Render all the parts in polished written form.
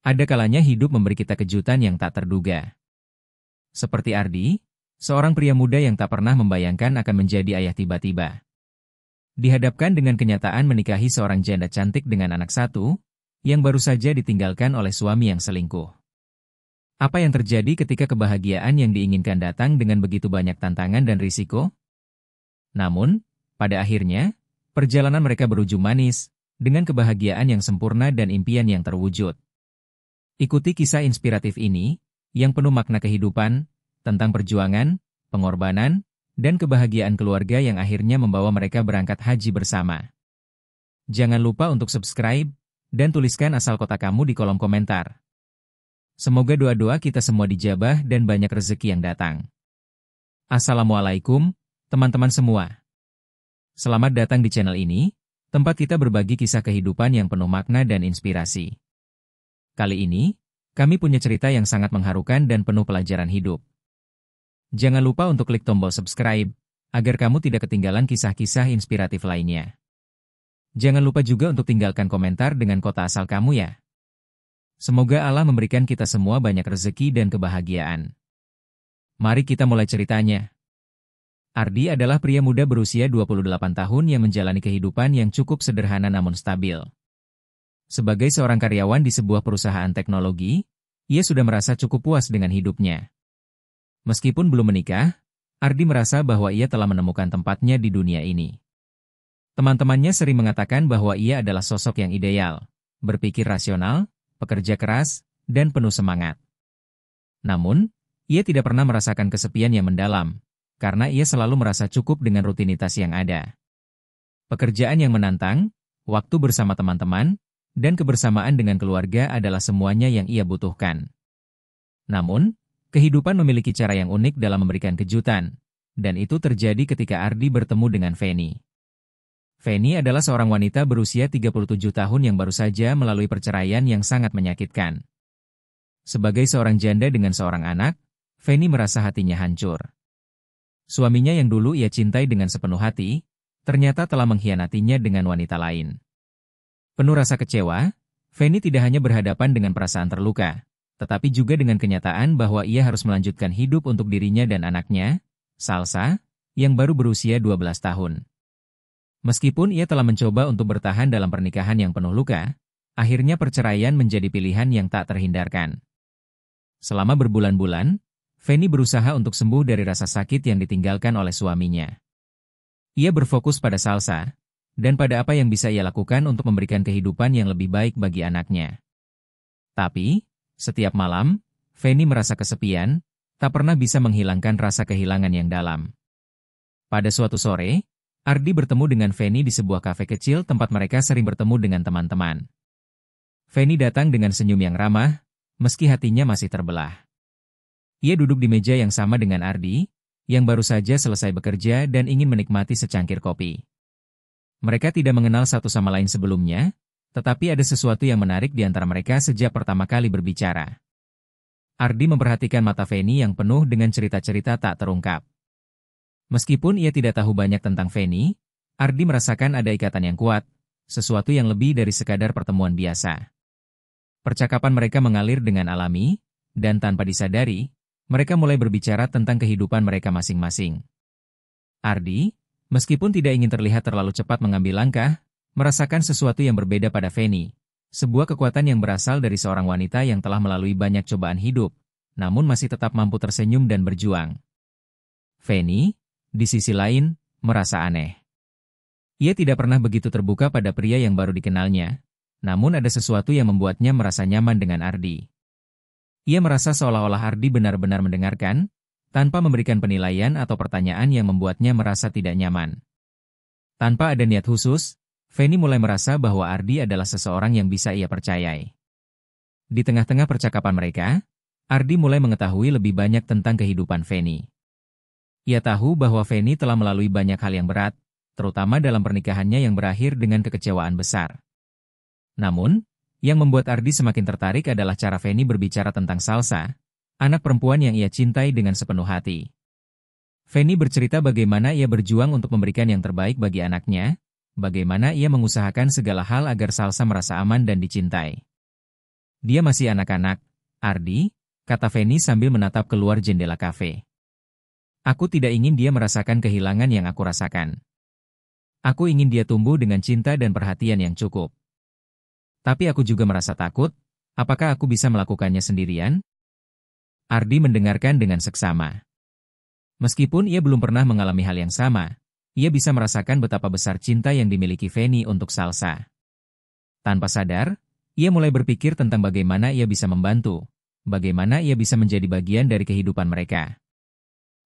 Ada kalanya hidup memberi kita kejutan yang tak terduga. Seperti Ardi, seorang pria muda yang tak pernah membayangkan akan menjadi ayah tiba-tiba. Dihadapkan dengan kenyataan menikahi seorang janda cantik dengan anak satu, yang baru saja ditinggalkan oleh suami yang selingkuh. Apa yang terjadi ketika kebahagiaan yang diinginkan datang dengan begitu banyak tantangan dan risiko? Namun, pada akhirnya, perjalanan mereka berujung manis, dengan kebahagiaan yang sempurna dan impian yang terwujud. Ikuti kisah inspiratif ini, yang penuh makna kehidupan, tentang perjuangan, pengorbanan, dan kebahagiaan keluarga yang akhirnya membawa mereka berangkat haji bersama. Jangan lupa untuk subscribe, dan tuliskan asal kota kamu di kolom komentar. Semoga doa-doa kita semua dijabah dan banyak rezeki yang datang. Assalamualaikum, teman-teman semua. Selamat datang di channel ini, tempat kita berbagi kisah kehidupan yang penuh makna dan inspirasi. Kali ini, kami punya cerita yang sangat mengharukan dan penuh pelajaran hidup. Jangan lupa untuk klik tombol subscribe, agar kamu tidak ketinggalan kisah-kisah inspiratif lainnya. Jangan lupa juga untuk tinggalkan komentar dengan kota asal kamu ya. Semoga Allah memberikan kita semua banyak rezeki dan kebahagiaan. Mari kita mulai ceritanya. Ardi adalah pria muda berusia 28 tahun yang menjalani kehidupan yang cukup sederhana namun stabil. Sebagai seorang karyawan di sebuah perusahaan teknologi, ia sudah merasa cukup puas dengan hidupnya. Meskipun belum menikah, Ardi merasa bahwa ia telah menemukan tempatnya di dunia ini. Teman-temannya sering mengatakan bahwa ia adalah sosok yang ideal, berpikir rasional, pekerja keras, dan penuh semangat. Namun, ia tidak pernah merasakan kesepian yang mendalam, karena ia selalu merasa cukup dengan rutinitas yang ada. Pekerjaan yang menantang, waktu bersama teman-teman, dan kebersamaan dengan keluarga adalah semuanya yang ia butuhkan. Namun, kehidupan memiliki cara yang unik dalam memberikan kejutan, dan itu terjadi ketika Ardi bertemu dengan Feni. Feni adalah seorang wanita berusia 37 tahun yang baru saja melalui perceraian yang sangat menyakitkan. Sebagai seorang janda dengan seorang anak, Feni merasa hatinya hancur. Suaminya yang dulu ia cintai dengan sepenuh hati, ternyata telah mengkhianatinya dengan wanita lain. Penuh rasa kecewa, Feni tidak hanya berhadapan dengan perasaan terluka, tetapi juga dengan kenyataan bahwa ia harus melanjutkan hidup untuk dirinya dan anaknya, Salsa, yang baru berusia 12 tahun. Meskipun ia telah mencoba untuk bertahan dalam pernikahan yang penuh luka, akhirnya perceraian menjadi pilihan yang tak terhindarkan. Selama berbulan-bulan, Feni berusaha untuk sembuh dari rasa sakit yang ditinggalkan oleh suaminya. Ia berfokus pada Salsa, dan pada apa yang bisa ia lakukan untuk memberikan kehidupan yang lebih baik bagi anaknya. Tapi, setiap malam, Feni merasa kesepian, tak pernah bisa menghilangkan rasa kehilangan yang dalam. Pada suatu sore, Ardi bertemu dengan Feni di sebuah kafe kecil tempat mereka sering bertemu dengan teman-teman. Feni datang dengan senyum yang ramah, meski hatinya masih terbelah. Ia duduk di meja yang sama dengan Ardi, yang baru saja selesai bekerja dan ingin menikmati secangkir kopi. Mereka tidak mengenal satu sama lain sebelumnya, tetapi ada sesuatu yang menarik di antara mereka sejak pertama kali berbicara. Ardi memperhatikan mata Feni yang penuh dengan cerita-cerita tak terungkap. Meskipun ia tidak tahu banyak tentang Feni, Ardi merasakan ada ikatan yang kuat, sesuatu yang lebih dari sekadar pertemuan biasa. Percakapan mereka mengalir dengan alami, dan tanpa disadari, mereka mulai berbicara tentang kehidupan mereka masing-masing. Ardi, meskipun tidak ingin terlihat terlalu cepat mengambil langkah, merasakan sesuatu yang berbeda pada Feni, sebuah kekuatan yang berasal dari seorang wanita yang telah melalui banyak cobaan hidup, namun masih tetap mampu tersenyum dan berjuang. Feni, di sisi lain, merasa aneh. Ia tidak pernah begitu terbuka pada pria yang baru dikenalnya, namun ada sesuatu yang membuatnya merasa nyaman dengan Ardi. Ia merasa seolah-olah Ardi benar-benar mendengarkan, tanpa memberikan penilaian atau pertanyaan yang membuatnya merasa tidak nyaman. Tanpa ada niat khusus, Feni mulai merasa bahwa Ardi adalah seseorang yang bisa ia percayai. Di tengah-tengah percakapan mereka, Ardi mulai mengetahui lebih banyak tentang kehidupan Feni. Ia tahu bahwa Feni telah melalui banyak hal yang berat, terutama dalam pernikahannya yang berakhir dengan kekecewaan besar. Namun, yang membuat Ardi semakin tertarik adalah cara Feni berbicara tentang Salsa, anak perempuan yang ia cintai dengan sepenuh hati. Feni bercerita bagaimana ia berjuang untuk memberikan yang terbaik bagi anaknya, bagaimana ia mengusahakan segala hal agar Salsa merasa aman dan dicintai. Dia masih anak-anak, Ardi, kata Feni sambil menatap keluar jendela kafe. Aku tidak ingin dia merasakan kehilangan yang aku rasakan. Aku ingin dia tumbuh dengan cinta dan perhatian yang cukup. Tapi aku juga merasa takut, apakah aku bisa melakukannya sendirian? Ardi mendengarkan dengan seksama. Meskipun ia belum pernah mengalami hal yang sama, ia bisa merasakan betapa besar cinta yang dimiliki Feni untuk Salsa. Tanpa sadar, ia mulai berpikir tentang bagaimana ia bisa membantu, bagaimana ia bisa menjadi bagian dari kehidupan mereka.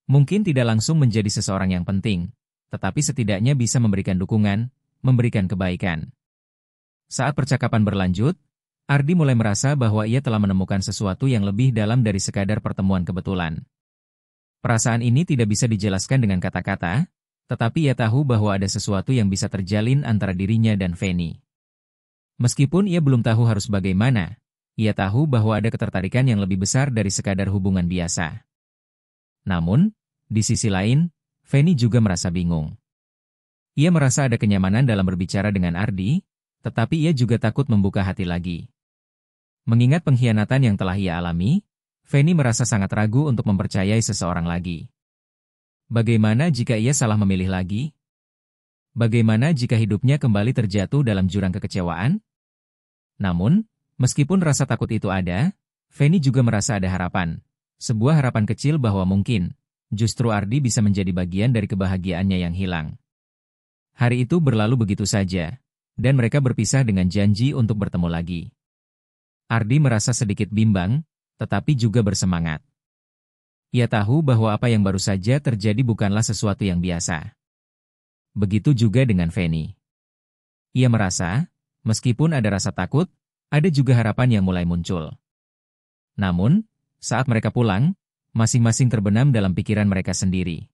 Mungkin tidak langsung menjadi seseorang yang penting, tetapi setidaknya bisa memberikan dukungan, memberikan kebaikan. Saat percakapan berlanjut, Ardi mulai merasa bahwa ia telah menemukan sesuatu yang lebih dalam dari sekadar pertemuan kebetulan. Perasaan ini tidak bisa dijelaskan dengan kata-kata, tetapi ia tahu bahwa ada sesuatu yang bisa terjalin antara dirinya dan Feni. Meskipun ia belum tahu harus bagaimana, ia tahu bahwa ada ketertarikan yang lebih besar dari sekadar hubungan biasa. Namun, di sisi lain, Feni juga merasa bingung. Ia merasa ada kenyamanan dalam berbicara dengan Ardi, tetapi ia juga takut membuka hati lagi. Mengingat pengkhianatan yang telah ia alami, Feni merasa sangat ragu untuk mempercayai seseorang lagi. Bagaimana jika ia salah memilih lagi? Bagaimana jika hidupnya kembali terjatuh dalam jurang kekecewaan? Namun, meskipun rasa takut itu ada, Feni juga merasa ada harapan. Sebuah harapan kecil bahwa mungkin, justru Ardi bisa menjadi bagian dari kebahagiaannya yang hilang. Hari itu berlalu begitu saja, dan mereka berpisah dengan janji untuk bertemu lagi. Ardi merasa sedikit bimbang, tetapi juga bersemangat. Ia tahu bahwa apa yang baru saja terjadi bukanlah sesuatu yang biasa. Begitu juga dengan Feni. Ia merasa, meskipun ada rasa takut, ada juga harapan yang mulai muncul. Namun, saat mereka pulang, masing-masing terbenam dalam pikiran mereka sendiri.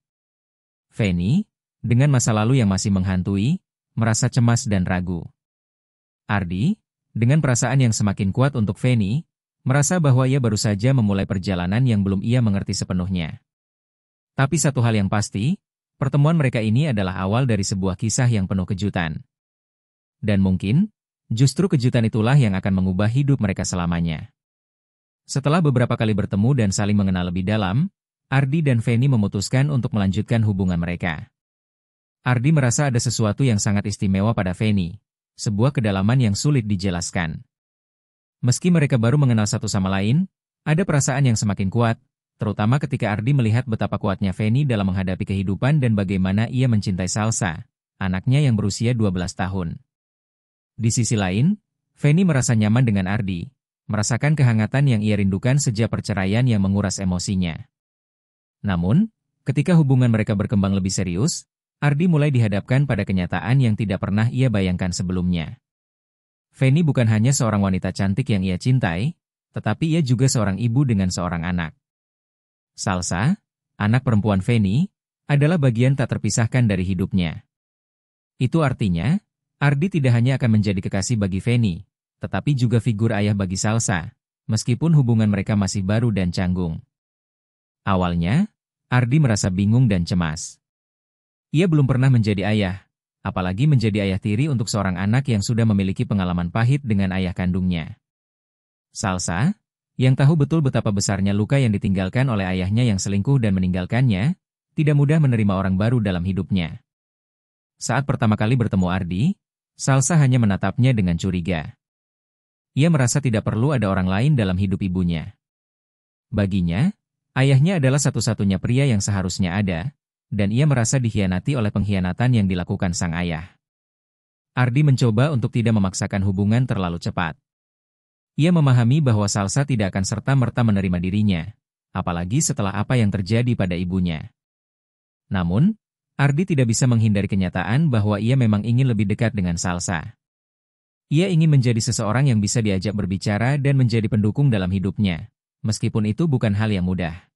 Feni, dengan masa lalu yang masih menghantui, merasa cemas dan ragu. Ardi, dengan perasaan yang semakin kuat untuk Feni, merasa bahwa ia baru saja memulai perjalanan yang belum ia mengerti sepenuhnya. Tapi satu hal yang pasti, pertemuan mereka ini adalah awal dari sebuah kisah yang penuh kejutan. Dan mungkin, justru kejutan itulah yang akan mengubah hidup mereka selamanya. Setelah beberapa kali bertemu dan saling mengenal lebih dalam, Ardi dan Feni memutuskan untuk melanjutkan hubungan mereka. Ardi merasa ada sesuatu yang sangat istimewa pada Feni, sebuah kedalaman yang sulit dijelaskan. Meski mereka baru mengenal satu sama lain, ada perasaan yang semakin kuat, terutama ketika Ardi melihat betapa kuatnya Feni dalam menghadapi kehidupan dan bagaimana ia mencintai Salsa, anaknya yang berusia 12 tahun. Di sisi lain, Feni merasa nyaman dengan Ardi, merasakan kehangatan yang ia rindukan sejak perceraian yang menguras emosinya. Namun, ketika hubungan mereka berkembang lebih serius, Ardi mulai dihadapkan pada kenyataan yang tidak pernah ia bayangkan sebelumnya. Feni bukan hanya seorang wanita cantik yang ia cintai, tetapi ia juga seorang ibu dengan seorang anak. Salsa, anak perempuan Feni, adalah bagian tak terpisahkan dari hidupnya. Itu artinya, Ardi tidak hanya akan menjadi kekasih bagi Feni, tetapi juga figur ayah bagi Salsa, meskipun hubungan mereka masih baru dan canggung. Awalnya, Ardi merasa bingung dan cemas. Ia belum pernah menjadi ayah, apalagi menjadi ayah tiri untuk seorang anak yang sudah memiliki pengalaman pahit dengan ayah kandungnya. Salsa, yang tahu betul betapa besarnya luka yang ditinggalkan oleh ayahnya yang selingkuh dan meninggalkannya, tidak mudah menerima orang baru dalam hidupnya. Saat pertama kali bertemu Ardi, Salsa hanya menatapnya dengan curiga. Ia merasa tidak perlu ada orang lain dalam hidup ibunya. Baginya, ayahnya adalah satu-satunya pria yang seharusnya ada, dan ia merasa dikhianati oleh pengkhianatan yang dilakukan sang ayah. Ardi mencoba untuk tidak memaksakan hubungan terlalu cepat. Ia memahami bahwa Salsa tidak akan serta-merta menerima dirinya, apalagi setelah apa yang terjadi pada ibunya. Namun, Ardi tidak bisa menghindari kenyataan bahwa ia memang ingin lebih dekat dengan Salsa. Ia ingin menjadi seseorang yang bisa diajak berbicara dan menjadi pendukung dalam hidupnya, meskipun itu bukan hal yang mudah.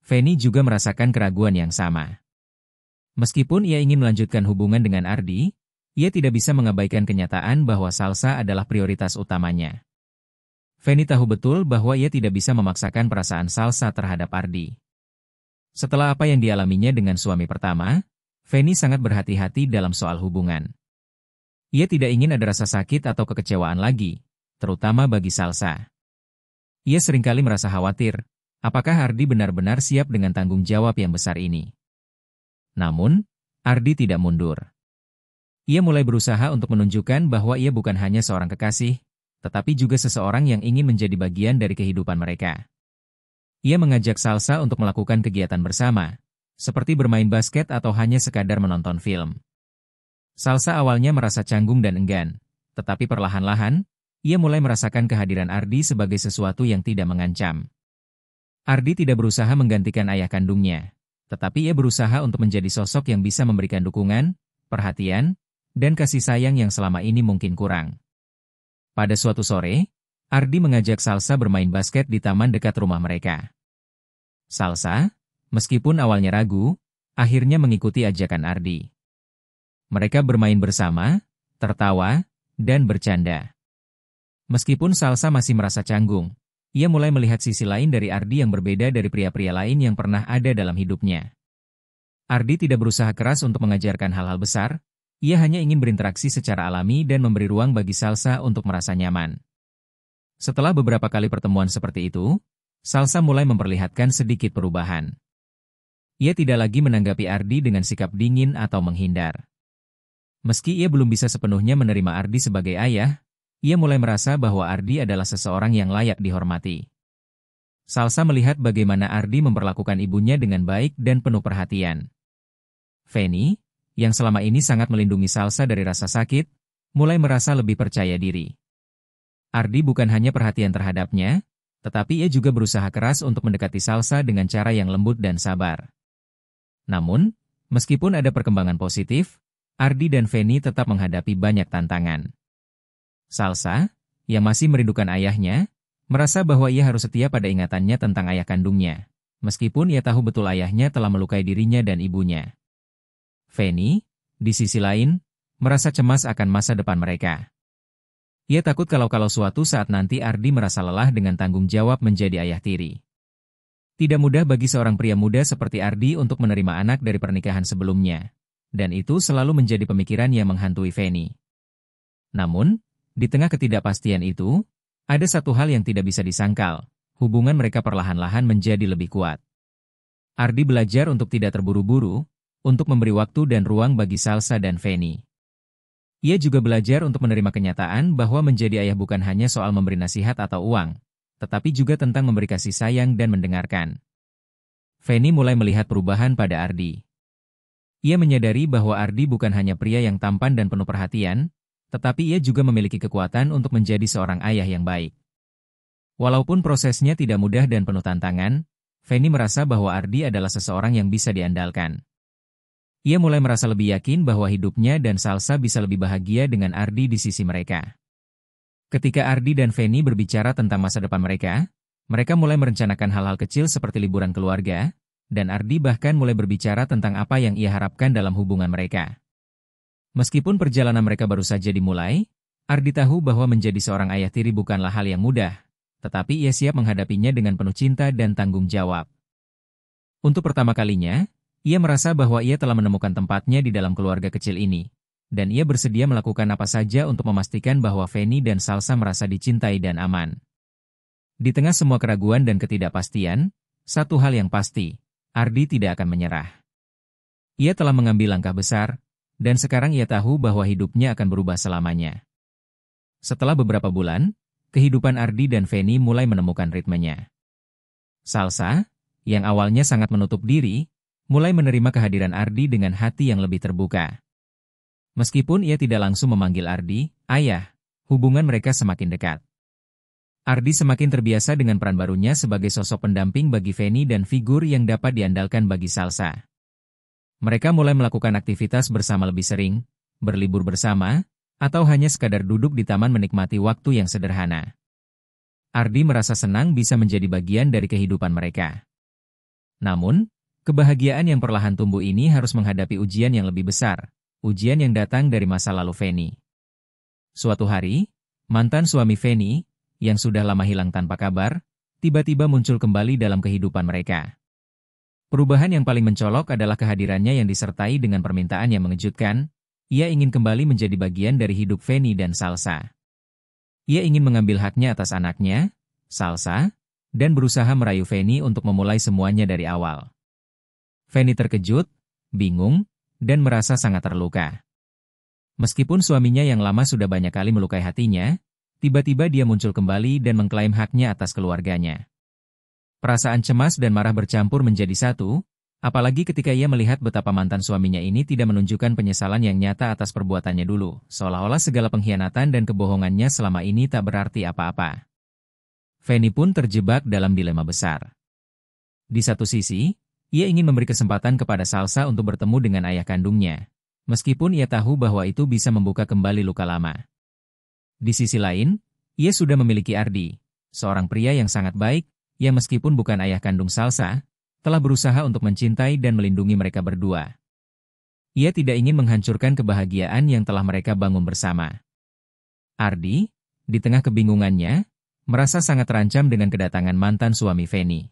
Feni juga merasakan keraguan yang sama. Meskipun ia ingin melanjutkan hubungan dengan Ardi, ia tidak bisa mengabaikan kenyataan bahwa Salsa adalah prioritas utamanya. Feni tahu betul bahwa ia tidak bisa memaksakan perasaan Salsa terhadap Ardi. Setelah apa yang dialaminya dengan suami pertama, Feni sangat berhati-hati dalam soal hubungan. Ia tidak ingin ada rasa sakit atau kekecewaan lagi, terutama bagi Salsa. Ia seringkali merasa khawatir, apakah Ardi benar-benar siap dengan tanggung jawab yang besar ini. Namun, Ardi tidak mundur. Ia mulai berusaha untuk menunjukkan bahwa ia bukan hanya seorang kekasih, tetapi juga seseorang yang ingin menjadi bagian dari kehidupan mereka. Ia mengajak Salsa untuk melakukan kegiatan bersama, seperti bermain basket atau hanya sekadar menonton film. Salsa awalnya merasa canggung dan enggan, tetapi perlahan-lahan, ia mulai merasakan kehadiran Ardi sebagai sesuatu yang tidak mengancam. Ardi tidak berusaha menggantikan ayah kandungnya, tetapi ia berusaha untuk menjadi sosok yang bisa memberikan dukungan, perhatian, dan kasih sayang yang selama ini mungkin kurang. Pada suatu sore, Ardi mengajak Salsa bermain basket di taman dekat rumah mereka. Salsa, meskipun awalnya ragu, akhirnya mengikuti ajakan Ardi. Mereka bermain bersama, tertawa, dan bercanda. Meskipun Salsa masih merasa canggung, ia mulai melihat sisi lain dari Ardi yang berbeda dari pria-pria lain yang pernah ada dalam hidupnya. Ardi tidak berusaha keras untuk mengajarkan hal-hal besar, ia hanya ingin berinteraksi secara alami dan memberi ruang bagi Salsa untuk merasa nyaman. Setelah beberapa kali pertemuan seperti itu, Salsa mulai memperlihatkan sedikit perubahan. Ia tidak lagi menanggapi Ardi dengan sikap dingin atau menghindar. Meski ia belum bisa sepenuhnya menerima Ardi sebagai ayah, ia mulai merasa bahwa Ardi adalah seseorang yang layak dihormati. Salsa melihat bagaimana Ardi memperlakukan ibunya dengan baik dan penuh perhatian. Feni, yang selama ini sangat melindungi Salsa dari rasa sakit, mulai merasa lebih percaya diri. Ardi bukan hanya perhatian terhadapnya, tetapi ia juga berusaha keras untuk mendekati Salsa dengan cara yang lembut dan sabar. Namun, meskipun ada perkembangan positif, Ardi dan Feni tetap menghadapi banyak tantangan. Salsa, yang masih merindukan ayahnya, merasa bahwa ia harus setia pada ingatannya tentang ayah kandungnya, meskipun ia tahu betul ayahnya telah melukai dirinya dan ibunya. Feni, di sisi lain, merasa cemas akan masa depan mereka. Ia takut kalau suatu saat nanti Ardi merasa lelah dengan tanggung jawab menjadi ayah tiri. Tidak mudah bagi seorang pria muda seperti Ardi untuk menerima anak dari pernikahan sebelumnya, dan itu selalu menjadi pemikiran yang menghantui Feni. Namun, di tengah ketidakpastian itu, ada satu hal yang tidak bisa disangkal, hubungan mereka perlahan-lahan menjadi lebih kuat. Ardi belajar untuk tidak terburu-buru, untuk memberi waktu dan ruang bagi Salsa dan Feni. Ia juga belajar untuk menerima kenyataan bahwa menjadi ayah bukan hanya soal memberi nasihat atau uang, tetapi juga tentang memberi kasih sayang dan mendengarkan. Feni mulai melihat perubahan pada Ardi. Ia menyadari bahwa Ardi bukan hanya pria yang tampan dan penuh perhatian, tetapi ia juga memiliki kekuatan untuk menjadi seorang ayah yang baik. Walaupun prosesnya tidak mudah dan penuh tantangan, Feni merasa bahwa Ardi adalah seseorang yang bisa diandalkan. Ia mulai merasa lebih yakin bahwa hidupnya dan Salsa bisa lebih bahagia dengan Ardi di sisi mereka. Ketika Ardi dan Feni berbicara tentang masa depan mereka mulai merencanakan hal-hal kecil seperti liburan keluarga, dan Ardi bahkan mulai berbicara tentang apa yang ia harapkan dalam hubungan mereka. Meskipun perjalanan mereka baru saja dimulai, Ardi tahu bahwa menjadi seorang ayah tiri bukanlah hal yang mudah, tetapi ia siap menghadapinya dengan penuh cinta dan tanggung jawab. Untuk pertama kalinya, ia merasa bahwa ia telah menemukan tempatnya di dalam keluarga kecil ini, dan ia bersedia melakukan apa saja untuk memastikan bahwa Feni dan Salsa merasa dicintai dan aman. Di tengah semua keraguan dan ketidakpastian, satu hal yang pasti, Ardi tidak akan menyerah. Ia telah mengambil langkah besar, dan sekarang ia tahu bahwa hidupnya akan berubah selamanya. Setelah beberapa bulan, kehidupan Ardi dan Feni mulai menemukan ritmenya. Salsa, yang awalnya sangat menutup diri, mulai menerima kehadiran Ardi dengan hati yang lebih terbuka. Meskipun ia tidak langsung memanggil Ardi, ayah, hubungan mereka semakin dekat. Ardi semakin terbiasa dengan peran barunya sebagai sosok pendamping bagi Feni dan figur yang dapat diandalkan bagi Salsa. Mereka mulai melakukan aktivitas bersama lebih sering, berlibur bersama, atau hanya sekadar duduk di taman menikmati waktu yang sederhana. Ardi merasa senang bisa menjadi bagian dari kehidupan mereka. Namun, kebahagiaan yang perlahan tumbuh ini harus menghadapi ujian yang lebih besar, ujian yang datang dari masa lalu Feni. Suatu hari, mantan suami Feni, yang sudah lama hilang tanpa kabar, tiba-tiba muncul kembali dalam kehidupan mereka. Perubahan yang paling mencolok adalah kehadirannya yang disertai dengan permintaan yang mengejutkan. Ia ingin kembali menjadi bagian dari hidup Feni dan Salsa. Ia ingin mengambil haknya atas anaknya, Salsa, dan berusaha merayu Fanny untuk memulai semuanya dari awal. Fanny terkejut, bingung, dan merasa sangat terluka. Meskipun suaminya yang lama sudah banyak kali melukai hatinya, tiba-tiba dia muncul kembali dan mengklaim haknya atas keluarganya. Perasaan cemas dan marah bercampur menjadi satu, apalagi ketika ia melihat betapa mantan suaminya ini tidak menunjukkan penyesalan yang nyata atas perbuatannya dulu, seolah-olah segala pengkhianatan dan kebohongannya selama ini tak berarti apa-apa. Fanny pun terjebak dalam dilema besar. Di satu sisi, ia ingin memberi kesempatan kepada Salsa untuk bertemu dengan ayah kandungnya, meskipun ia tahu bahwa itu bisa membuka kembali luka lama. Di sisi lain, ia sudah memiliki Ardi, seorang pria yang sangat baik, yang meskipun bukan ayah kandung Salsa, telah berusaha untuk mencintai dan melindungi mereka berdua. Ia tidak ingin menghancurkan kebahagiaan yang telah mereka bangun bersama. Ardi, di tengah kebingungannya, merasa sangat terancam dengan kedatangan mantan suami Fanny.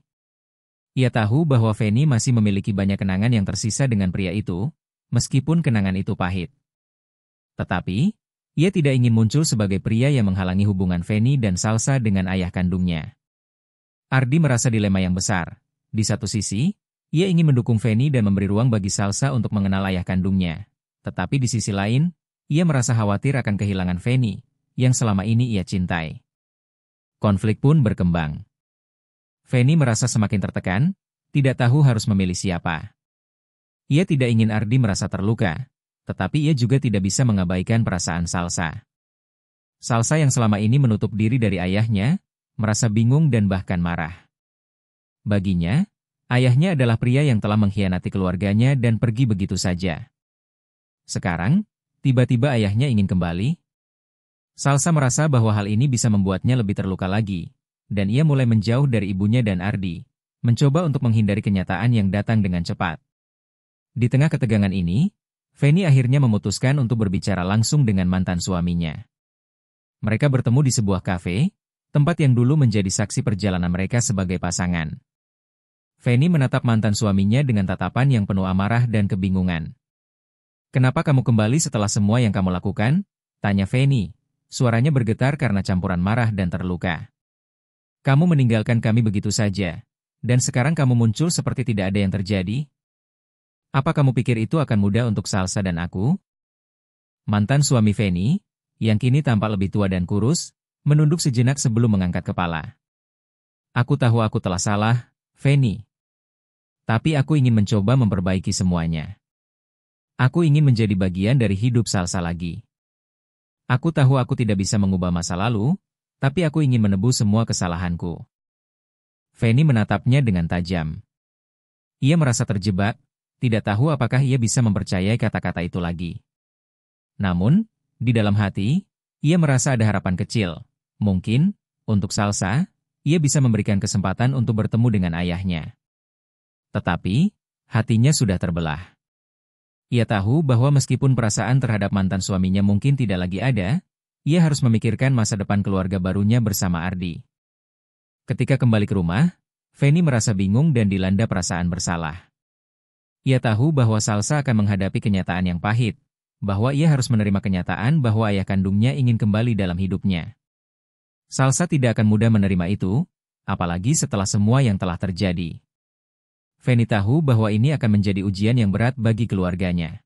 Ia tahu bahwa Fanny masih memiliki banyak kenangan yang tersisa dengan pria itu, meskipun kenangan itu pahit. Tetapi, ia tidak ingin muncul sebagai pria yang menghalangi hubungan Fanny dan Salsa dengan ayah kandungnya. Ardi merasa dilema yang besar. Di satu sisi, ia ingin mendukung Fanny dan memberi ruang bagi Salsa untuk mengenal ayah kandungnya. Tetapi di sisi lain, ia merasa khawatir akan kehilangan Fanny, yang selama ini ia cintai. Konflik pun berkembang. Fanny merasa semakin tertekan, tidak tahu harus memilih siapa. Ia tidak ingin Ardi merasa terluka, tetapi ia juga tidak bisa mengabaikan perasaan Salsa. Salsa yang selama ini menutup diri dari ayahnya, merasa bingung dan bahkan marah. Baginya, ayahnya adalah pria yang telah mengkhianati keluarganya dan pergi begitu saja. Sekarang, tiba-tiba ayahnya ingin kembali. Salsa merasa bahwa hal ini bisa membuatnya lebih terluka lagi, dan ia mulai menjauh dari ibunya dan Ardi, mencoba untuk menghindari kenyataan yang datang dengan cepat. Di tengah ketegangan ini, Fanny akhirnya memutuskan untuk berbicara langsung dengan mantan suaminya. Mereka bertemu di sebuah kafe, tempat yang dulu menjadi saksi perjalanan mereka sebagai pasangan. Fanny menatap mantan suaminya dengan tatapan yang penuh amarah dan kebingungan. "Kenapa kamu kembali setelah semua yang kamu lakukan?" tanya Fanny. Suaranya bergetar karena campuran marah dan terluka. "Kamu meninggalkan kami begitu saja, dan sekarang kamu muncul seperti tidak ada yang terjadi? Apa kamu pikir itu akan mudah untuk Salsa dan aku?" Mantan suami Fanny, yang kini tampak lebih tua dan kurus, menunduk sejenak sebelum mengangkat kepala. "Aku tahu aku telah salah, Fanny. Tapi aku ingin mencoba memperbaiki semuanya. Aku ingin menjadi bagian dari hidup Salsa lagi. Aku tahu aku tidak bisa mengubah masa lalu, tapi aku ingin menebus semua kesalahanku." Fanny menatapnya dengan tajam. Ia merasa terjebak, tidak tahu apakah ia bisa mempercayai kata-kata itu lagi. Namun, di dalam hati, ia merasa ada harapan kecil. Mungkin, untuk Salsa, ia bisa memberikan kesempatan untuk bertemu dengan ayahnya. Tetapi, hatinya sudah terbelah. Ia tahu bahwa meskipun perasaan terhadap mantan suaminya mungkin tidak lagi ada, ia harus memikirkan masa depan keluarga barunya bersama Ardi. Ketika kembali ke rumah, Fanny merasa bingung dan dilanda perasaan bersalah. Ia tahu bahwa Salsa akan menghadapi kenyataan yang pahit, bahwa ia harus menerima kenyataan bahwa ayah kandungnya ingin kembali dalam hidupnya. Salsa tidak akan mudah menerima itu, apalagi setelah semua yang telah terjadi. Fanny tahu bahwa ini akan menjadi ujian yang berat bagi keluarganya.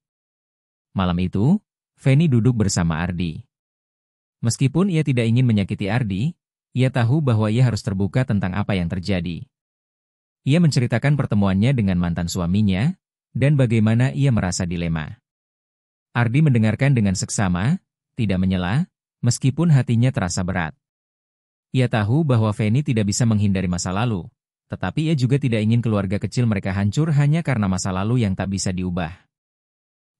Malam itu, Fanny duduk bersama Ardi. Meskipun ia tidak ingin menyakiti Ardi, ia tahu bahwa ia harus terbuka tentang apa yang terjadi. Ia menceritakan pertemuannya dengan mantan suaminya, dan bagaimana ia merasa dilema. Ardi mendengarkan dengan seksama, tidak menyela, meskipun hatinya terasa berat. Ia tahu bahwa Fanny tidak bisa menghindari masa lalu, tetapi ia juga tidak ingin keluarga kecil mereka hancur hanya karena masa lalu yang tak bisa diubah.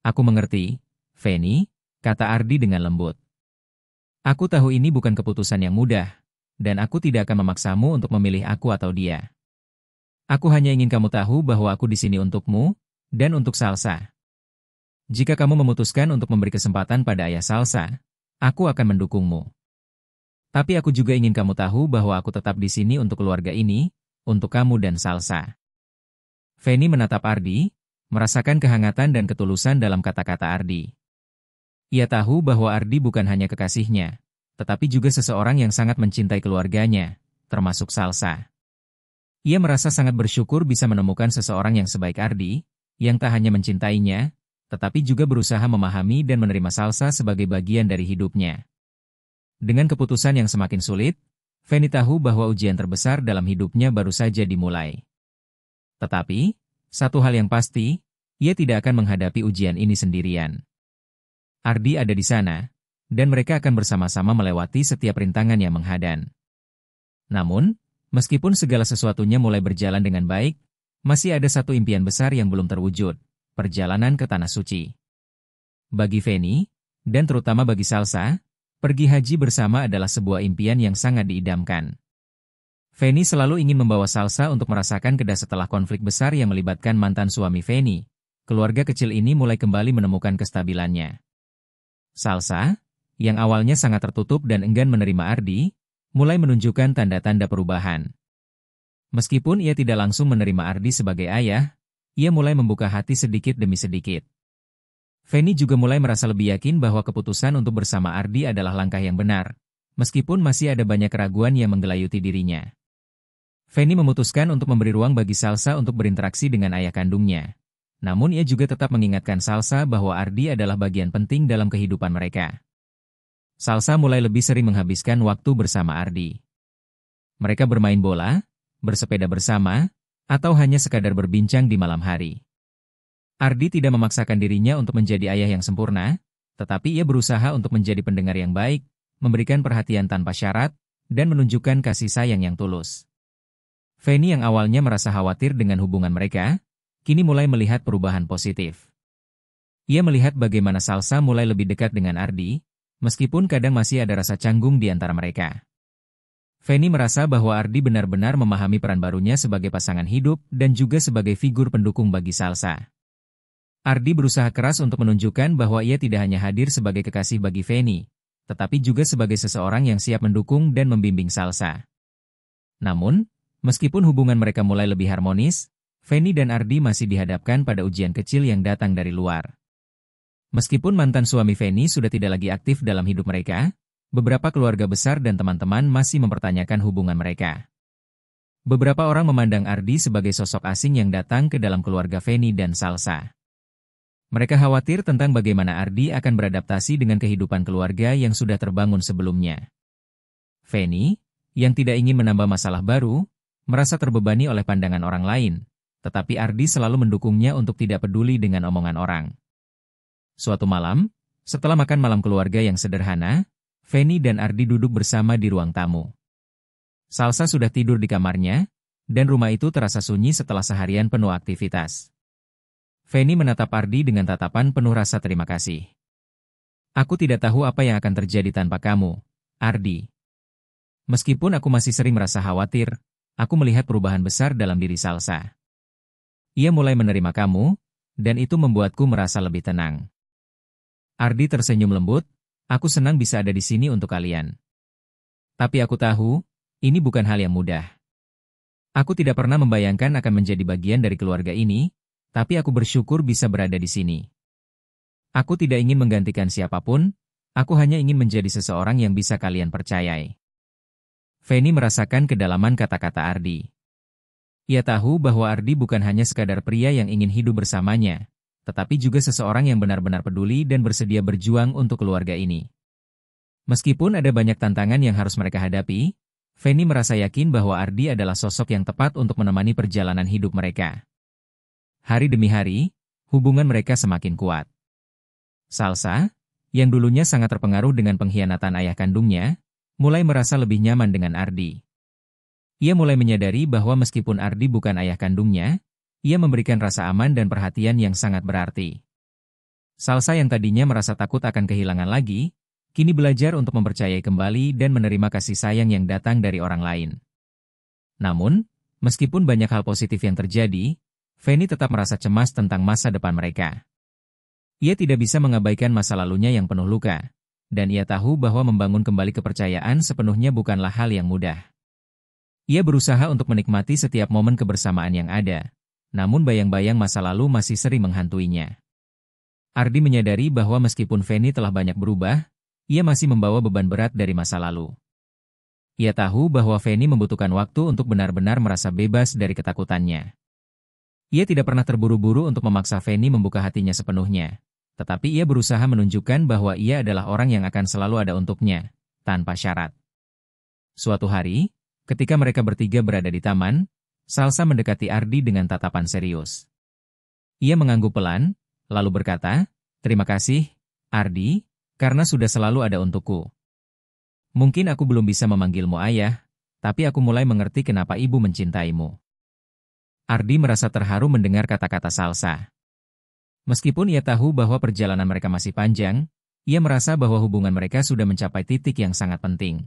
"Aku mengerti, Fanny," kata Ardi dengan lembut. "Aku tahu ini bukan keputusan yang mudah, dan aku tidak akan memaksamu untuk memilih aku atau dia. Aku hanya ingin kamu tahu bahwa aku di sini untukmu, dan untuk Salsa. Jika kamu memutuskan untuk memberi kesempatan pada ayah Salsa, aku akan mendukungmu. Tapi aku juga ingin kamu tahu bahwa aku tetap di sini untuk keluarga ini, untuk kamu dan Salsa." Fanny menatap Ardi, merasakan kehangatan dan ketulusan dalam kata-kata Ardi. Ia tahu bahwa Ardi bukan hanya kekasihnya, tetapi juga seseorang yang sangat mencintai keluarganya, termasuk Salsa. Ia merasa sangat bersyukur bisa menemukan seseorang yang sebaik Ardi, yang tak hanya mencintainya, tetapi juga berusaha memahami dan menerima Salsa sebagai bagian dari hidupnya. Dengan keputusan yang semakin sulit, Feni tahu bahwa ujian terbesar dalam hidupnya baru saja dimulai. Tetapi, satu hal yang pasti, ia tidak akan menghadapi ujian ini sendirian. Ardi ada di sana, dan mereka akan bersama-sama melewati setiap rintangan yang menghadang. Namun, meskipun segala sesuatunya mulai berjalan dengan baik, masih ada satu impian besar yang belum terwujud, perjalanan ke Tanah Suci. Bagi Feni, dan terutama bagi Salsa, pergi haji bersama adalah sebuah impian yang sangat diidamkan. Feni selalu ingin membawa Salsa untuk merasakan kedah setelah konflik besar yang melibatkan mantan suami Feni. Keluarga kecil ini mulai kembali menemukan kestabilannya. Salsa, yang awalnya sangat tertutup dan enggan menerima Ardi, mulai menunjukkan tanda-tanda perubahan. Meskipun ia tidak langsung menerima Ardi sebagai ayah, ia mulai membuka hati sedikit demi sedikit. Feni juga mulai merasa lebih yakin bahwa keputusan untuk bersama Ardi adalah langkah yang benar, meskipun masih ada banyak keraguan yang menggelayuti dirinya. Feni memutuskan untuk memberi ruang bagi Salsa untuk berinteraksi dengan ayah kandungnya. Namun ia juga tetap mengingatkan Salsa bahwa Ardi adalah bagian penting dalam kehidupan mereka. Salsa mulai lebih sering menghabiskan waktu bersama Ardi. Mereka bermain bola, bersepeda bersama, atau hanya sekadar berbincang di malam hari. Ardi tidak memaksakan dirinya untuk menjadi ayah yang sempurna, tetapi ia berusaha untuk menjadi pendengar yang baik, memberikan perhatian tanpa syarat, dan menunjukkan kasih sayang yang tulus. Feni yang awalnya merasa khawatir dengan hubungan mereka, kini mulai melihat perubahan positif. Ia melihat bagaimana Salsa mulai lebih dekat dengan Ardi, meskipun kadang masih ada rasa canggung di antara mereka. Feni merasa bahwa Ardi benar-benar memahami peran barunya sebagai pasangan hidup dan juga sebagai figur pendukung bagi Salsa. Ardi berusaha keras untuk menunjukkan bahwa ia tidak hanya hadir sebagai kekasih bagi Feni, tetapi juga sebagai seseorang yang siap mendukung dan membimbing Salsa. Namun, meskipun hubungan mereka mulai lebih harmonis, Feni dan Ardi masih dihadapkan pada ujian kecil yang datang dari luar. Meskipun mantan suami Feni sudah tidak lagi aktif dalam hidup mereka, beberapa keluarga besar dan teman-teman masih mempertanyakan hubungan mereka. Beberapa orang memandang Ardi sebagai sosok asing yang datang ke dalam keluarga Feni dan Salsa. Mereka khawatir tentang bagaimana Ardi akan beradaptasi dengan kehidupan keluarga yang sudah terbangun sebelumnya. Feni, yang tidak ingin menambah masalah baru, merasa terbebani oleh pandangan orang lain, tetapi Ardi selalu mendukungnya untuk tidak peduli dengan omongan orang. Suatu malam, setelah makan malam keluarga yang sederhana, Feni dan Ardi duduk bersama di ruang tamu. Salsa sudah tidur di kamarnya, dan rumah itu terasa sunyi setelah seharian penuh aktivitas. Feni menatap Ardi dengan tatapan penuh rasa terima kasih. Aku tidak tahu apa yang akan terjadi tanpa kamu, Ardi. Meskipun aku masih sering merasa khawatir, aku melihat perubahan besar dalam diri Salsa. Ia mulai menerima kamu, dan itu membuatku merasa lebih tenang. Ardi tersenyum lembut, aku senang bisa ada di sini untuk kalian. Tapi aku tahu, ini bukan hal yang mudah. Aku tidak pernah membayangkan akan menjadi bagian dari keluarga ini, tapi aku bersyukur bisa berada di sini. Aku tidak ingin menggantikan siapapun, aku hanya ingin menjadi seseorang yang bisa kalian percayai. Feni merasakan kedalaman kata-kata Ardi. Ia tahu bahwa Ardi bukan hanya sekadar pria yang ingin hidup bersamanya, tetapi juga seseorang yang benar-benar peduli dan bersedia berjuang untuk keluarga ini. Meskipun ada banyak tantangan yang harus mereka hadapi, Feni merasa yakin bahwa Ardi adalah sosok yang tepat untuk menemani perjalanan hidup mereka. Hari demi hari, hubungan mereka semakin kuat. Salsa, yang dulunya sangat terpengaruh dengan pengkhianatan ayah kandungnya, mulai merasa lebih nyaman dengan Ardi. Ia mulai menyadari bahwa meskipun Ardi bukan ayah kandungnya, ia memberikan rasa aman dan perhatian yang sangat berarti. Salsa yang tadinya merasa takut akan kehilangan lagi, kini belajar untuk mempercayai kembali dan menerima kasih sayang yang datang dari orang lain. Namun, meskipun banyak hal positif yang terjadi, Feni tetap merasa cemas tentang masa depan mereka. Ia tidak bisa mengabaikan masa lalunya yang penuh luka, dan ia tahu bahwa membangun kembali kepercayaan sepenuhnya bukanlah hal yang mudah. Ia berusaha untuk menikmati setiap momen kebersamaan yang ada, namun bayang-bayang masa lalu masih sering menghantuinya. Ardi menyadari bahwa meskipun Feni telah banyak berubah, ia masih membawa beban berat dari masa lalu. Ia tahu bahwa Fanny membutuhkan waktu untuk benar-benar merasa bebas dari ketakutannya. Ia tidak pernah terburu-buru untuk memaksa Fanny membuka hatinya sepenuhnya, tetapi ia berusaha menunjukkan bahwa ia adalah orang yang akan selalu ada untuknya, tanpa syarat. Suatu hari, ketika mereka bertiga berada di taman, Salsa mendekati Ardi dengan tatapan serius. Ia mengangguk pelan, lalu berkata, "Terima kasih, Ardi, karena sudah selalu ada untukku. Mungkin aku belum bisa memanggilmu ayah, tapi aku mulai mengerti kenapa ibu mencintaimu." Ardi merasa terharu mendengar kata-kata Salsa. Meskipun ia tahu bahwa perjalanan mereka masih panjang, ia merasa bahwa hubungan mereka sudah mencapai titik yang sangat penting.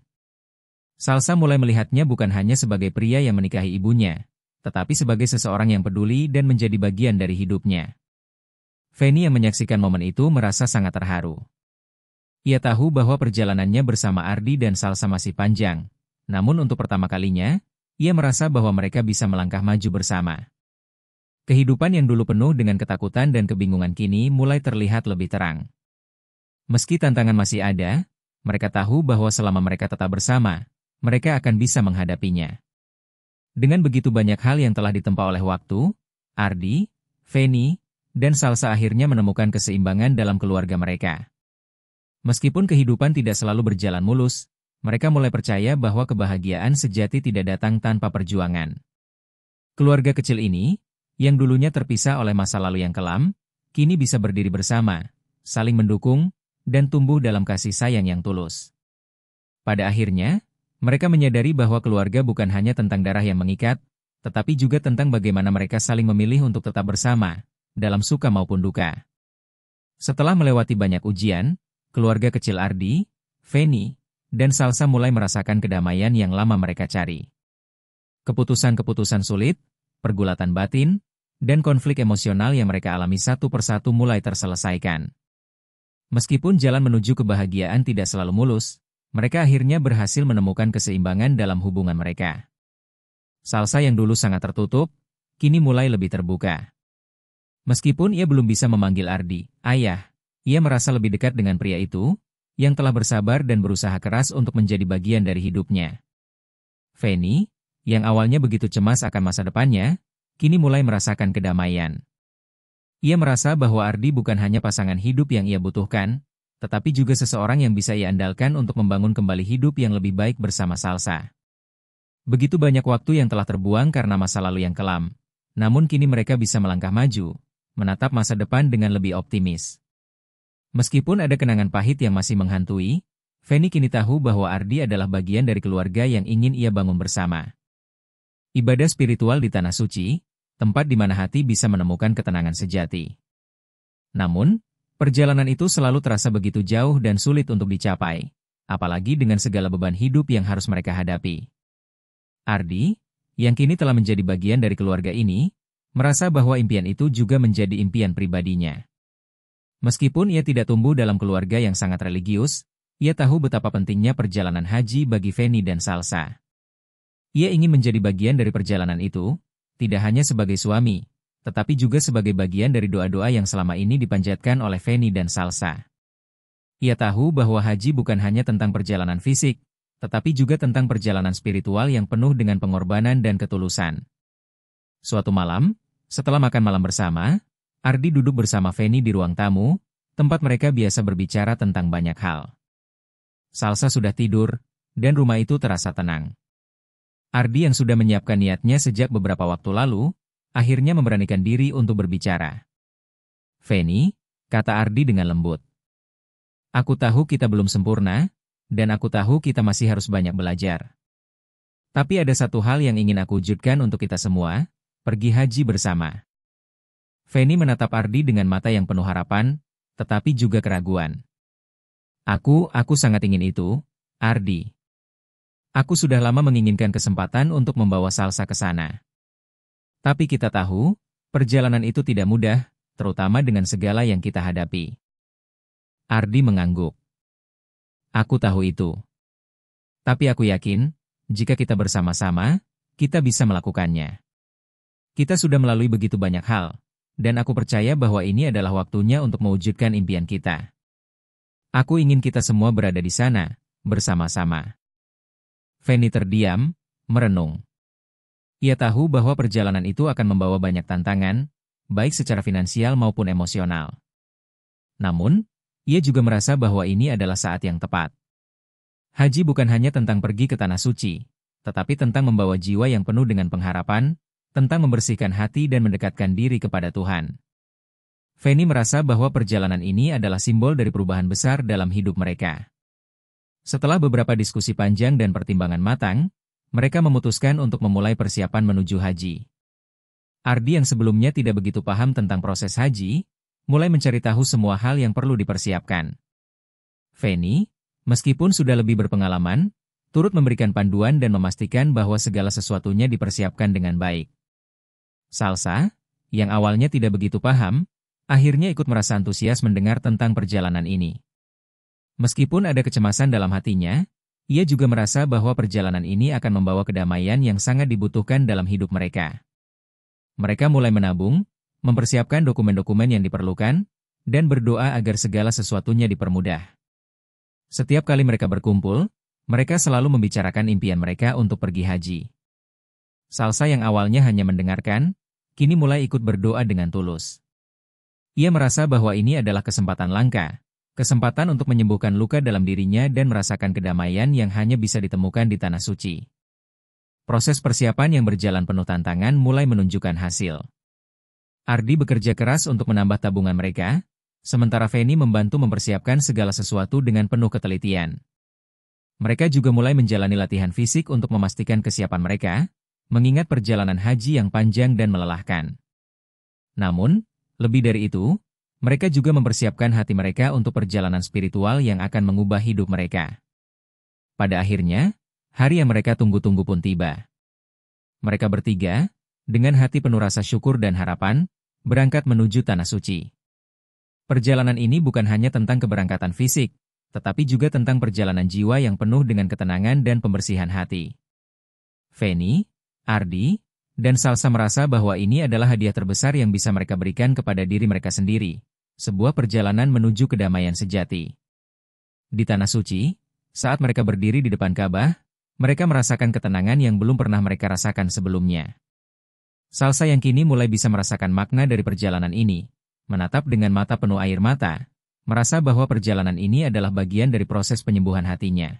Salsa mulai melihatnya bukan hanya sebagai pria yang menikahi ibunya, tetapi sebagai seseorang yang peduli dan menjadi bagian dari hidupnya. Fanny yang menyaksikan momen itu merasa sangat terharu. Ia tahu bahwa perjalanannya bersama Ardi dan Salsa masih panjang, namun untuk pertama kalinya, ia merasa bahwa mereka bisa melangkah maju bersama. Kehidupan yang dulu penuh dengan ketakutan dan kebingungan kini mulai terlihat lebih terang. Meski tantangan masih ada, mereka tahu bahwa selama mereka tetap bersama, mereka akan bisa menghadapinya. Dengan begitu banyak hal yang telah ditempa oleh waktu, Ardi, Fanny, dan Salsa akhirnya menemukan keseimbangan dalam keluarga mereka. Meskipun kehidupan tidak selalu berjalan mulus, mereka mulai percaya bahwa kebahagiaan sejati tidak datang tanpa perjuangan. Keluarga kecil ini, yang dulunya terpisah oleh masa lalu yang kelam, kini bisa berdiri bersama, saling mendukung, dan tumbuh dalam kasih sayang yang tulus. Pada akhirnya, mereka menyadari bahwa keluarga bukan hanya tentang darah yang mengikat, tetapi juga tentang bagaimana mereka saling memilih untuk tetap bersama, dalam suka maupun duka. Setelah melewati banyak ujian, keluarga kecil Ardi, Fanny, dan Salsa mulai merasakan kedamaian yang lama mereka cari. Keputusan-keputusan sulit, pergulatan batin, dan konflik emosional yang mereka alami satu persatu mulai terselesaikan. Meskipun jalan menuju kebahagiaan tidak selalu mulus, mereka akhirnya berhasil menemukan keseimbangan dalam hubungan mereka. Salsa yang dulu sangat tertutup, kini mulai lebih terbuka. Meskipun ia belum bisa memanggil Ardi ayah, ia merasa lebih dekat dengan pria itu, yang telah bersabar dan berusaha keras untuk menjadi bagian dari hidupnya. Fanny, yang awalnya begitu cemas akan masa depannya, kini mulai merasakan kedamaian. Ia merasa bahwa Ardi bukan hanya pasangan hidup yang ia butuhkan, tetapi juga seseorang yang bisa ia andalkan untuk membangun kembali hidup yang lebih baik bersama Salsa. Begitu banyak waktu yang telah terbuang karena masa lalu yang kelam, namun kini mereka bisa melangkah maju, menatap masa depan dengan lebih optimis. Meskipun ada kenangan pahit yang masih menghantui, Fanny kini tahu bahwa Ardi adalah bagian dari keluarga yang ingin ia bangun bersama. Ibadah spiritual di Tanah Suci, tempat di mana hati bisa menemukan ketenangan sejati. Namun, perjalanan itu selalu terasa begitu jauh dan sulit untuk dicapai, apalagi dengan segala beban hidup yang harus mereka hadapi. Ardi, yang kini telah menjadi bagian dari keluarga ini, merasa bahwa impian itu juga menjadi impian pribadinya. Meskipun ia tidak tumbuh dalam keluarga yang sangat religius, ia tahu betapa pentingnya perjalanan haji bagi Fanny dan Salsa. Ia ingin menjadi bagian dari perjalanan itu, tidak hanya sebagai suami, tetapi juga sebagai bagian dari doa-doa yang selama ini dipanjatkan oleh Fanny dan Salsa. Ia tahu bahwa haji bukan hanya tentang perjalanan fisik, tetapi juga tentang perjalanan spiritual yang penuh dengan pengorbanan dan ketulusan. Suatu malam, setelah makan malam bersama, Ardi duduk bersama Fanny di ruang tamu, tempat mereka biasa berbicara tentang banyak hal. Salsa sudah tidur, dan rumah itu terasa tenang. Ardi yang sudah menyiapkan niatnya sejak beberapa waktu lalu, akhirnya memberanikan diri untuk berbicara. "Fanny," kata Ardi dengan lembut. "Aku tahu kita belum sempurna, dan aku tahu kita masih harus banyak belajar. Tapi ada satu hal yang ingin aku wujudkan untuk kita semua, pergi haji bersama." Fanny menatap Ardi dengan mata yang penuh harapan, tetapi juga keraguan. Aku sangat ingin itu, Ardi. Aku sudah lama menginginkan kesempatan untuk membawa Salsa ke sana. Tapi kita tahu, perjalanan itu tidak mudah, terutama dengan segala yang kita hadapi." Ardi mengangguk. "Aku tahu itu. Tapi aku yakin, jika kita bersama-sama, kita bisa melakukannya. Kita sudah melalui begitu banyak hal, dan aku percaya bahwa ini adalah waktunya untuk mewujudkan impian kita." Aku ingin kita semua berada di sana, bersama-sama. Fanny terdiam, merenung. Ia tahu bahwa perjalanan itu akan membawa banyak tantangan, baik secara finansial maupun emosional. Namun, ia juga merasa bahwa ini adalah saat yang tepat. Haji bukan hanya tentang pergi ke tanah suci, tetapi tentang membawa jiwa yang penuh dengan pengharapan, tentang membersihkan hati dan mendekatkan diri kepada Tuhan. Fanny merasa bahwa perjalanan ini adalah simbol dari perubahan besar dalam hidup mereka. Setelah beberapa diskusi panjang dan pertimbangan matang, mereka memutuskan untuk memulai persiapan menuju haji. Ardi yang sebelumnya tidak begitu paham tentang proses haji, mulai mencari tahu semua hal yang perlu dipersiapkan. Fanny, meskipun sudah lebih berpengalaman, turut memberikan panduan dan memastikan bahwa segala sesuatunya dipersiapkan dengan baik. Salsa, yang awalnya tidak begitu paham, akhirnya ikut merasa antusias mendengar tentang perjalanan ini. Meskipun ada kecemasan dalam hatinya, ia juga merasa bahwa perjalanan ini akan membawa kedamaian yang sangat dibutuhkan dalam hidup mereka. Mereka mulai menabung, mempersiapkan dokumen-dokumen yang diperlukan, dan berdoa agar segala sesuatunya dipermudah. Setiap kali mereka berkumpul, mereka selalu membicarakan impian mereka untuk pergi haji. Salsa yang awalnya hanya mendengarkan, kini mulai ikut berdoa dengan tulus. Ia merasa bahwa ini adalah kesempatan langka, kesempatan untuk menyembuhkan luka dalam dirinya dan merasakan kedamaian yang hanya bisa ditemukan di tanah suci. Proses persiapan yang berjalan penuh tantangan mulai menunjukkan hasil. Ardi bekerja keras untuk menambah tabungan mereka, sementara Fanny membantu mempersiapkan segala sesuatu dengan penuh ketelitian. Mereka juga mulai menjalani latihan fisik untuk memastikan kesiapan mereka, mengingat perjalanan haji yang panjang dan melelahkan. Namun, lebih dari itu, mereka juga mempersiapkan hati mereka untuk perjalanan spiritual yang akan mengubah hidup mereka. Pada akhirnya, hari yang mereka tunggu-tunggu pun tiba. Mereka bertiga, dengan hati penuh rasa syukur dan harapan, berangkat menuju tanah suci. Perjalanan ini bukan hanya tentang keberangkatan fisik, tetapi juga tentang perjalanan jiwa yang penuh dengan ketenangan dan pembersihan hati. Fanny, Ardi, dan Salsa merasa bahwa ini adalah hadiah terbesar yang bisa mereka berikan kepada diri mereka sendiri, sebuah perjalanan menuju kedamaian sejati. Di tanah suci, saat mereka berdiri di depan Ka'bah, mereka merasakan ketenangan yang belum pernah mereka rasakan sebelumnya. Salsa yang kini mulai bisa merasakan makna dari perjalanan ini, menatap dengan mata penuh air mata, merasa bahwa perjalanan ini adalah bagian dari proses penyembuhan hatinya.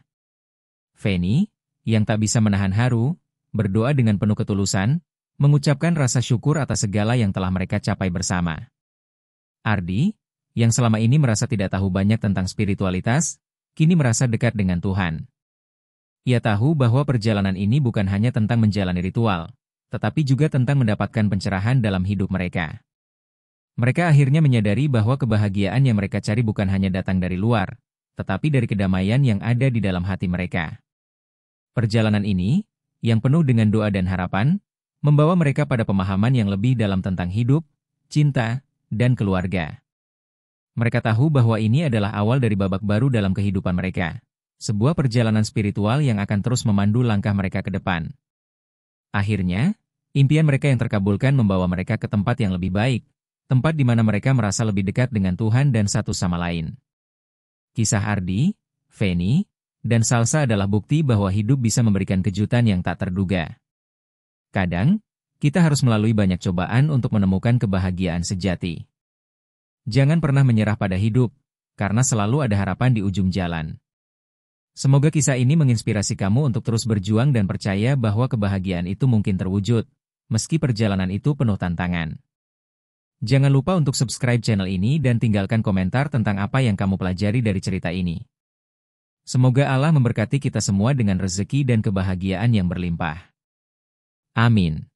Fanny, yang tak bisa menahan haru, berdoa dengan penuh ketulusan, mengucapkan rasa syukur atas segala yang telah mereka capai bersama. Ardi, yang selama ini merasa tidak tahu banyak tentang spiritualitas, kini merasa dekat dengan Tuhan. Ia tahu bahwa perjalanan ini bukan hanya tentang menjalani ritual, tetapi juga tentang mendapatkan pencerahan dalam hidup mereka. Mereka akhirnya menyadari bahwa kebahagiaan yang mereka cari bukan hanya datang dari luar, tetapi dari kedamaian yang ada di dalam hati mereka. Perjalanan ini, yang penuh dengan doa dan harapan, membawa mereka pada pemahaman yang lebih dalam tentang hidup, cinta, dan keluarga. Mereka tahu bahwa ini adalah awal dari babak baru dalam kehidupan mereka, sebuah perjalanan spiritual yang akan terus memandu langkah mereka ke depan. Akhirnya, impian mereka yang terkabulkan membawa mereka ke tempat yang lebih baik, tempat di mana mereka merasa lebih dekat dengan Tuhan dan satu sama lain. Kisah Ardi, Fanny, dan Salsa adalah bukti bahwa hidup bisa memberikan kejutan yang tak terduga. Kadang, kita harus melalui banyak cobaan untuk menemukan kebahagiaan sejati. Jangan pernah menyerah pada hidup, karena selalu ada harapan di ujung jalan. Semoga kisah ini menginspirasi kamu untuk terus berjuang dan percaya bahwa kebahagiaan itu mungkin terwujud, meski perjalanan itu penuh tantangan. Jangan lupa untuk subscribe channel ini dan tinggalkan komentar tentang apa yang kamu pelajari dari cerita ini. Semoga Allah memberkati kita semua dengan rezeki dan kebahagiaan yang berlimpah. Amin.